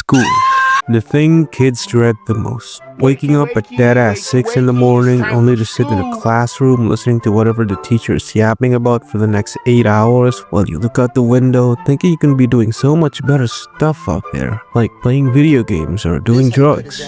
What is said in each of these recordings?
School. The thing kids dread the most. Waking up at dead ass 6 in the morning only to sit in a classroom listening to whatever the teacher is yapping about for the next 8 hours while you look out the window thinking you can be doing so much better stuff out there, like playing video games or doing drugs.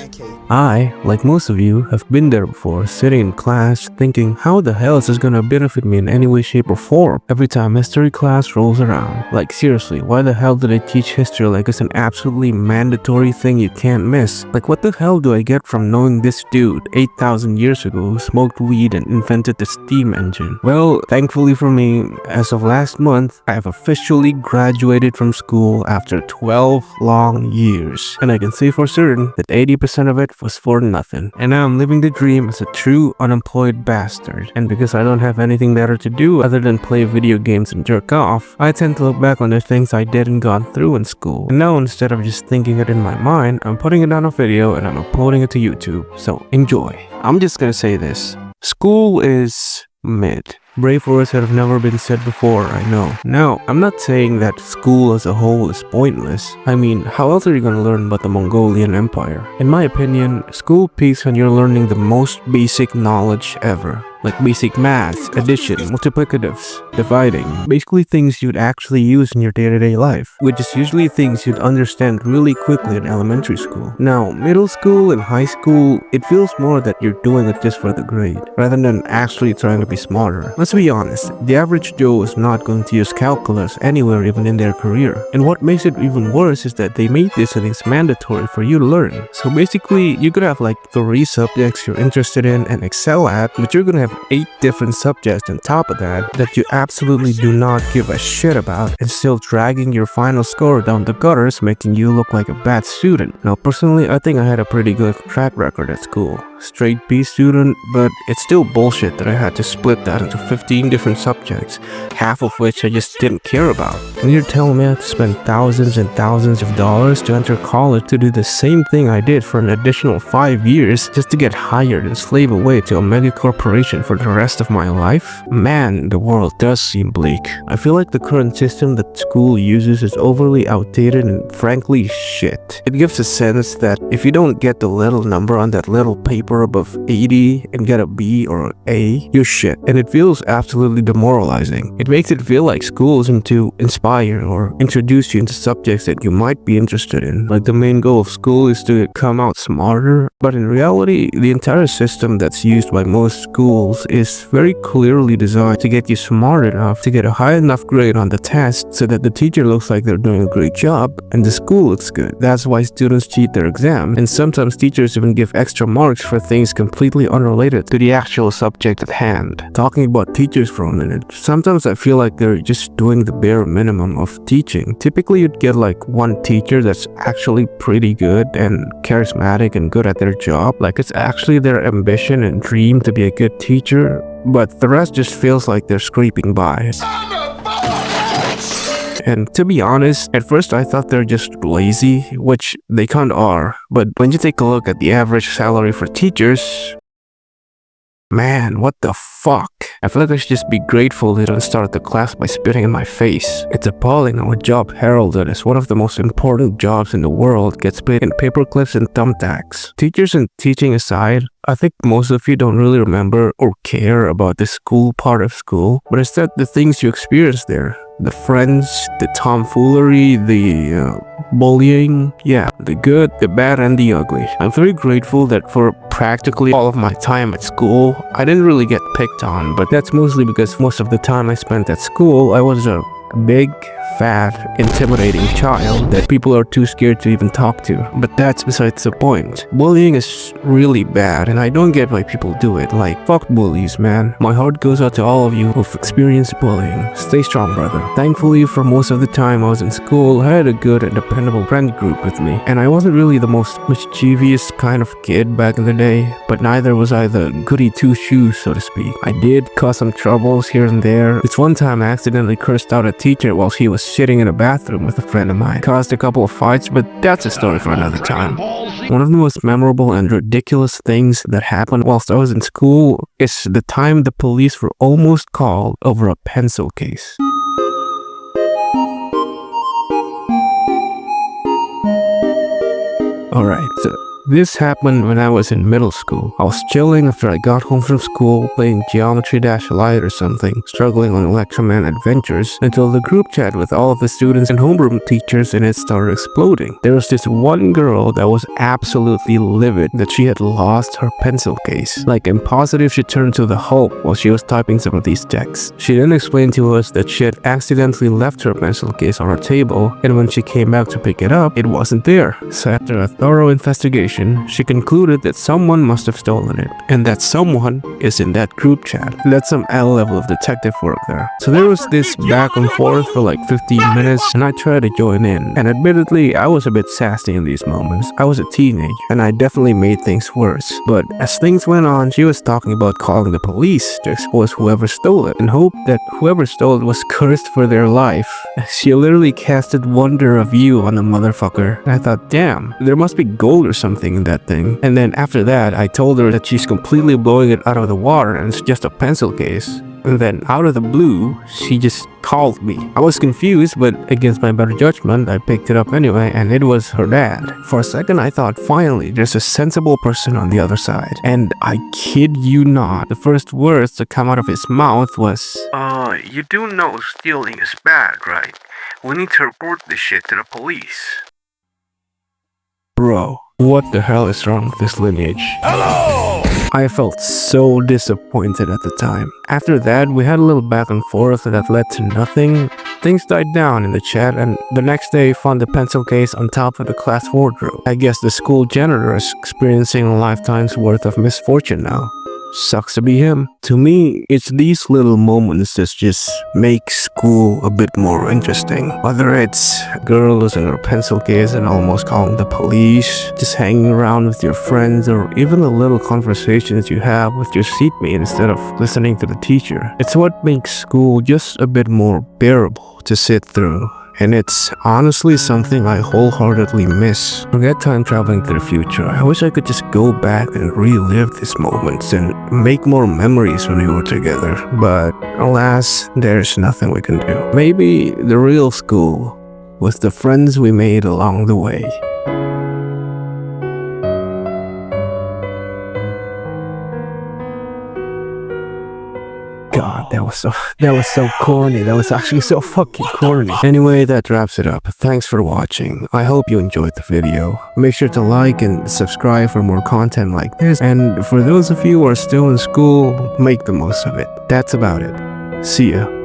I, like most of you, have been there before, sitting in class thinking, how the hell is this gonna benefit me in any way, shape, or form every time history class rolls around? Like seriously, why the hell do they teach history like it's an absolutely mandatory thing you can't miss? Like what the hell do I get from knowing this dude 8,000 years ago smoked weed and invented the steam engine? Well, thankfully for me, as of last month, I have officially graduated from school after 12 long years. And I can say for certain that 80% of it was for nothing. And now I'm living the dream as a true unemployed bastard. And because I don't have anything better to do other than play video games and jerk off, I tend to look back on the things I did and gone through in school. And now instead of just thinking it in my mind, I'm putting it on a video and I'm uploading it to YouTube. So enjoy. I'm just gonna say this. School is mid. Brave words that have never been said before, I know. Now, I'm not saying that school as a whole is pointless. I mean, how else are you gonna learn about the Mongolian Empire? In my opinion, school peaks when you're learning the most basic knowledge ever. Like basic math, addition, multiplicatives, dividing. Basically things you'd actually use in your day-to-day life, which is usually things you'd understand really quickly in elementary school. Now, middle school and high school, it feels more that you're doing it just for the grade, rather than actually trying to be smarter. Let's be honest, the average Joe is not going to use calculus anywhere even in their career. And what makes it even worse is that they made these things mandatory for you to learn. So basically, you could have like 3 subjects you're interested in and excel at, but you're gonna have 8 different subjects on top of that you absolutely do not give a shit about, and still dragging your final score down the gutters, making you look like a bad student. Now personally, I think I had a pretty good track record at school. Straight B student, but it's still bullshit that I had to split that into 15 different subjects, half of which I just didn't care about. And you're telling me I have to spend thousands and thousands of dollars to enter college to do the same thing I did for an additional 5 years just to get hired and slave away to a mega corporation for the rest of my life? Man, the world does seem bleak. I feel like the current system that school uses is overly outdated and frankly shit. It gives a sense that if you don't get the little number on that little paper above 80 and get a B or A, you're shit. And it feels absolutely demoralizing. It makes it feel like school isn't to inspire or introduce you into subjects that you might be interested in. Like the main goal of school is to come out smarter, but in reality, the entire system that's used by most schools is very clearly designed to get you smart enough to get a high enough grade on the test so that the teacher looks like they're doing a great job and the school looks good. That's why students cheat their exam, and sometimes teachers even give extra marks for things completely unrelated to the actual subject at hand. Talking about teachers for a minute, sometimes I feel like they're just doing the bare minimum of teaching. Typically you'd get like one teacher that's actually pretty good and charismatic and good at their job, like it's actually their ambition and dream to be a good teacher, but the rest just feels like they're scraping by. And to be honest, at first I thought they're just lazy, which they kinda are, but when you take a look at the average salary for teachers, man, what the fuck? I feel like I should just be grateful they don't start the class by spitting in my face. It's appalling how a job heralded as one of the most important jobs in the world gets paid in paperclips and thumbtacks. Teachers and teaching aside, I think most of you don't really remember or care about the school part of school, but instead the things you experience there. The friends, the tomfoolery, the bullying, yeah, the good, the bad, and the ugly. I'm very grateful that for practically all of my time at school, I didn't really get picked on, but that's mostly because most of the time I spent at school, I was a big, fat, intimidating child that people are too scared to even talk to. But that's besides the point. Bullying is really bad, and I don't get why people do it. Like, fuck bullies, man. My heart goes out to all of you who've experienced bullying. Stay strong, brother. Thankfully, for most of the time I was in school, I had a good and dependable friend group with me. And I wasn't really the most mischievous kind of kid back in the day, but neither was I the goody two-shoes, so to speak. I did cause some troubles here and there. This one time I accidentally cursed out a teacher while he was shitting in a bathroom with a friend of mine. Caused a couple of fights, but that's a story for another time. One of the most memorable and ridiculous things that happened whilst I was in school is the time the police were almost called over a pencil case. Alright, so this happened when I was in middle school. I was chilling after I got home from school, playing Geometry Dash Light or something, struggling on Electroman Adventures, until the group chat with all of the students and homeroom teachers in it started exploding. There was this one girl that was absolutely livid that she had lost her pencil case. Like, I'm positive she turned to the Hulk while she was typing some of these texts. She then explained to us that she had accidentally left her pencil case on her table, and when she came back to pick it up, it wasn't there. So after a thorough investigation, she concluded that someone must have stolen it, and that someone is in that group chat. That's some L level of detective work there. So there was this back and forth for like 15 minutes, and I tried to join in. And admittedly, I was a bit sassy in these moments. I was a teenager, and I definitely made things worse. But as things went on, she was talking about calling the police to expose whoever stole it, and hoped that whoever stole it was cursed for their life. She literally casted Wonder of You on the motherfucker. And I thought, damn, there must be gold or something in that thing. And then after that, I told her that she's completely blowing it out of the water and it's just a pencil case. And then out of the blue, she just called me. I was confused, but against my better judgment, I picked it up anyway, and it was her dad. For a second, I thought, finally, there's a sensible person on the other side. And I kid you not, the first words to come out of his mouth was, you do know stealing is bad, right? We need to report this shit to the police. Bro, what the hell is wrong with this lineage? Hello! I felt so disappointed at the time. After that, we had a little back and forth that led to nothing. Things died down in the chat, and the next day found the pencil case on top of the class wardrobe. I guess the school janitor is experiencing a lifetime's worth of misfortune now. Sucks to be him. To me, it's these little moments that just make school a bit more interesting. Whether it's a girl losing her pencil case and almost calling the police, just hanging around with your friends, or even the little conversations you have with your seatmate instead of listening to the teacher. It's what makes school just a bit more bearable to sit through. And it's honestly something I wholeheartedly miss. Forget time traveling to the future. I wish I could just go back and relive these moments and make more memories when we were together. But alas, there's nothing we can do. Maybe the real school was the friends we made along the way. God, that was so corny. That was actually so fucking corny. Anyway, that wraps it up. Thanks for watching. I hope you enjoyed the video. Make sure to like and subscribe for more content like this. And for those of you who are still in school, make the most of it. That's about it. See ya.